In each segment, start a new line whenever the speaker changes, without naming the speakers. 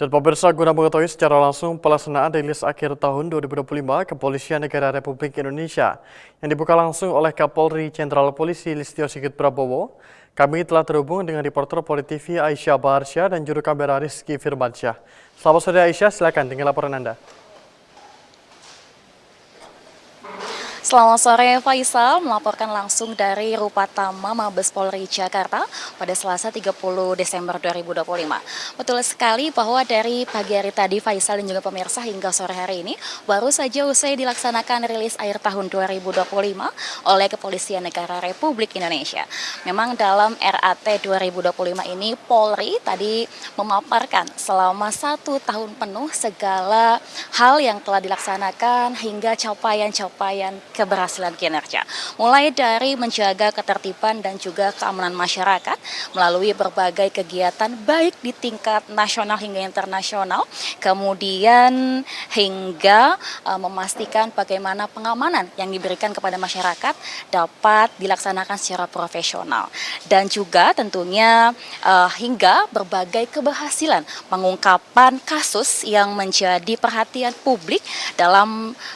Dan pemirsa, guna mengetahui secara langsung pelaksanaan rilis akhir tahun 2025 Kepolisian Negara Republik Indonesia yang dibuka langsung oleh Kapolri Jenderal Polisi Listio Sigit Prabowo, kami telah terhubung dengan reporter Poli TV Aisyah Baharsyah dan juru kamera Rizky Firmansyah. Selamat sore Aisyah, silakan dengan laporan Anda.
Selamat sore Faisal, melaporkan langsung dari Rupatama Mabes Polri Jakarta pada Selasa 30 Desember 2025. Betul sekali bahwa dari pagi hari tadi Faisal dan juga pemirsa hingga sore hari ini baru saja usai dilaksanakan rilis akhir tahun 2025 oleh Kepolisian Negara Republik Indonesia. Memang dalam RAT 2025 ini Polri tadi memaparkan selama 1 tahun penuh segala hal yang telah dilaksanakan hingga capaian-capaian keberhasilan kinerja. Mulai dari menjaga ketertiban dan juga keamanan masyarakat melalui berbagai kegiatan baik di tingkat nasional hingga internasional, kemudian hingga memastikan bagaimana pengamanan yang diberikan kepada masyarakat dapat dilaksanakan secara profesional. Dan juga tentunya hingga berbagai keberhasilan pengungkapan kasus yang menjadi perhatian publik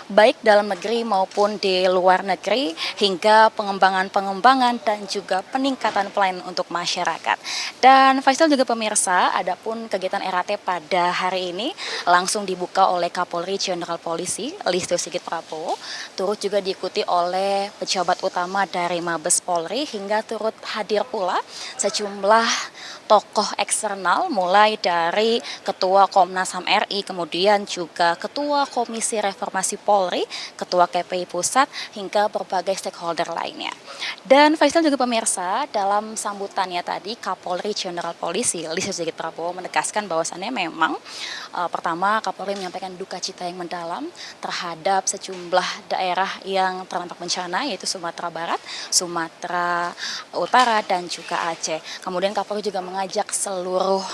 baik dalam negeri maupun di luar negeri hingga pengembangan dan juga peningkatan pelayanan untuk masyarakat. Dan Faisal juga pemirsa, adapun kegiatan RAT pada hari ini langsung dibuka oleh Kapolri Jenderal Polisi Listio Sigit Prabowo, turut juga diikuti oleh pejabat utama dari Mabes Polri hingga turut hadir pula sejumlah tokoh eksternal mulai dari Ketua Komnas HAM RI, kemudian juga Ketua Komisi Reformasi Polri, Ketua KPI Pusat, hingga berbagai stakeholder lainnya. Dan Faisal juga pemirsa, dalam sambutannya tadi Kapolri Jenderal Polisi Listio Sigit Prabowo menegaskan bahwasannya memang pertama Kapolri menyampaikan duka cita yang mendalam terhadap sejumlah daerah yang terdampak bencana yaitu Sumatera Barat, Sumatera Utara, dan juga Aceh. Kemudian Kapolri juga mengajak seluruh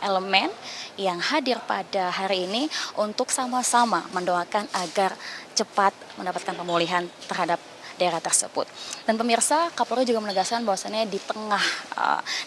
elemen yang hadir pada hari ini untuk sama-sama mendoakan agar cepat mendapatkan pemulihan terhadap daerah tersebut. Dan pemirsa, Kapolri juga menegaskan bahwasannya di tengah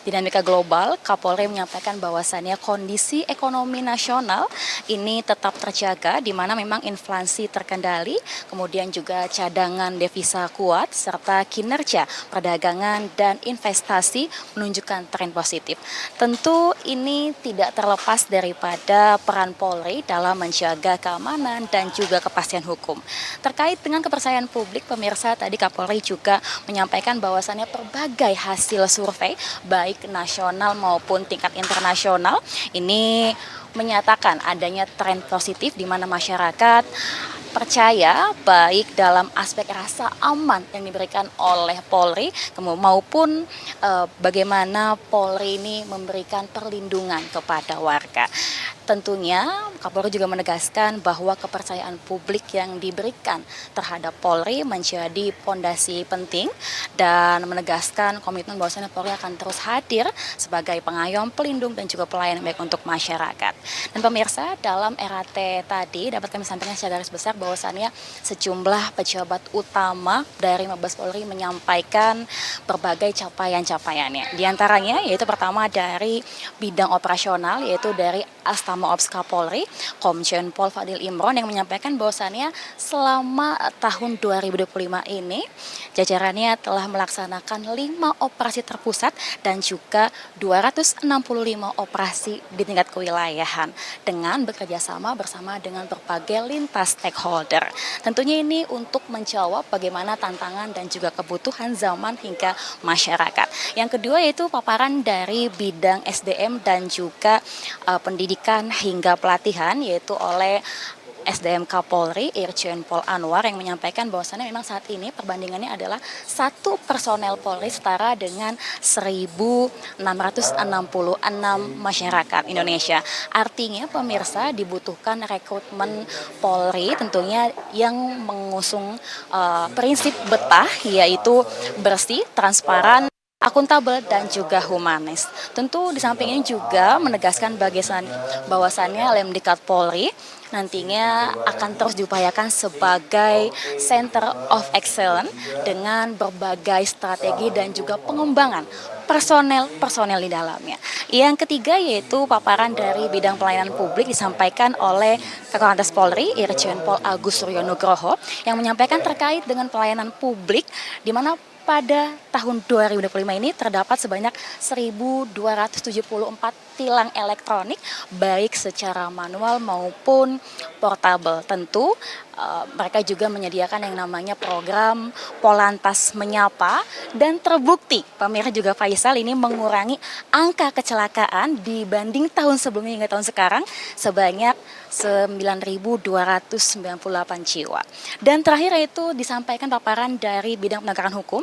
dinamika global, Kapolri menyampaikan bahwasannya kondisi ekonomi nasional ini tetap terjaga, di mana memang inflasi terkendali, kemudian juga cadangan devisa kuat, serta kinerja perdagangan dan investasi menunjukkan tren positif. Tentu ini tidak terlepas daripada peran Polri dalam menjaga keamanan dan juga kepastian hukum. Terkait dengan kepercayaan publik, pemirsa, tadi Kapolri juga menyampaikan bahwasannya berbagai hasil survei baik nasional maupun tingkat internasional ini menyatakan adanya tren positif di mana masyarakat percaya baik dalam aspek rasa aman yang diberikan oleh Polri maupun bagaimana Polri ini memberikan perlindungan kepada warga. Tentunya Kapolri juga menegaskan bahwa kepercayaan publik yang diberikan terhadap Polri menjadi fondasi penting dan menegaskan komitmen bahwasanya Polri akan terus hadir sebagai pengayom, pelindung, dan juga pelayan baik untuk masyarakat. Dan pemirsa, dalam RAT tadi dapat kami sampaikan secara garis besar bahwasannya sejumlah pejabat utama dari Mabes Polri menyampaikan berbagai capaian-capaiannya. Di antaranya yaitu pertama dari bidang operasional yaitu dari Astama Ops Kapolri, Komjen Pol Fadil Imron yang menyampaikan bahwasannya selama tahun 2025 ini jajarannya telah melaksanakan 5 operasi terpusat dan juga 265 operasi di tingkat kewilayahan dengan bekerjasama bersama dengan berbagai lintas stakeholder. Tentunya ini untuk menjawab bagaimana tantangan dan juga kebutuhan zaman hingga masyarakat. Yang kedua yaitu paparan dari bidang SDM dan juga pendidikan hingga pelatihan yaitu oleh SDM Kapolri Irjen Pol Anwar yang menyampaikan bahwasannya memang saat ini perbandingannya adalah 1 personel Polri setara dengan 1.666 masyarakat Indonesia. Artinya pemirsa dibutuhkan rekrutmen Polri tentunya yang mengusung prinsip betah yaitu bersih, transparan, akuntabel, dan juga humanis. Tentu di samping ini juga menegaskan bahwasannya Lemdikat Polri nantinya akan terus diupayakan sebagai Center of Excellence dengan berbagai strategi dan juga pengembangan personel di dalamnya. Yang ketiga yaitu paparan dari bidang pelayanan publik disampaikan oleh Kakor Lantas Polri Irjen Pol Agus Suryo Nugroho yang menyampaikan terkait dengan pelayanan publik di mana pada tahun 2025 ini terdapat sebanyak 1.274 tilang elektronik baik secara manual maupun portable. Tentu mereka juga menyediakan yang namanya program Polantas Menyapa dan terbukti pemirsa juga Faisal ini mengurangi angka kecelakaan dibanding tahun sebelumnya hingga tahun sekarang sebanyak 9.298 jiwa. Dan terakhir itu disampaikan paparan dari bidang penegakan hukum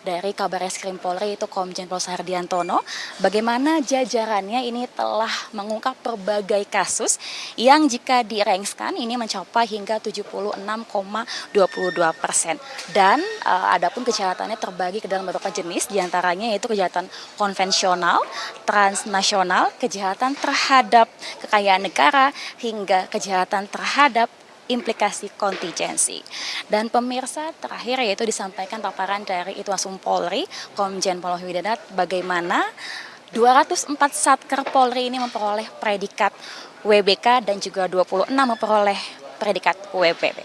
dari Kabarreskrim Polri itu Komjen Pol Sardiantono, bagaimana jajarannya ini telah mengungkap berbagai kasus yang jika direngskan ini mencapai hingga 76,22%. Dan adapun kejahatannya terbagi ke dalam beberapa jenis, diantaranya yaitu kejahatan konvensional, transnasional, kejahatan terhadap kekayaan negara, hingga kejahatan terhadap implikasi kontingensi. Dan pemirsa terakhir yaitu disampaikan paparan dari Itwasum Polri, Komjen Pol Wididat, bagaimana 204 Satker Polri ini memperoleh predikat WBK dan juga 26 memperoleh predikat WPB.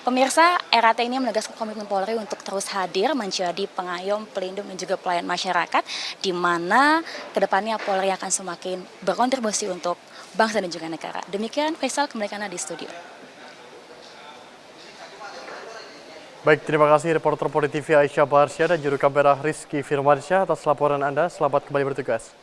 Pemirsa, RAT ini menegaskan komitmen Polri untuk terus hadir menjadi pengayom, pelindung, dan juga pelayan masyarakat, di mana kedepannya Polri akan semakin berkontribusi untuk bangsa dan juga negara. Demikian, Faisal, kembali ke Anda di studio.
Baik, terima kasih reporter Poli TV Aisyah Baharsyah dan juru kamera Rizky Firmansyah atas laporan Anda. Selamat kembali bertugas.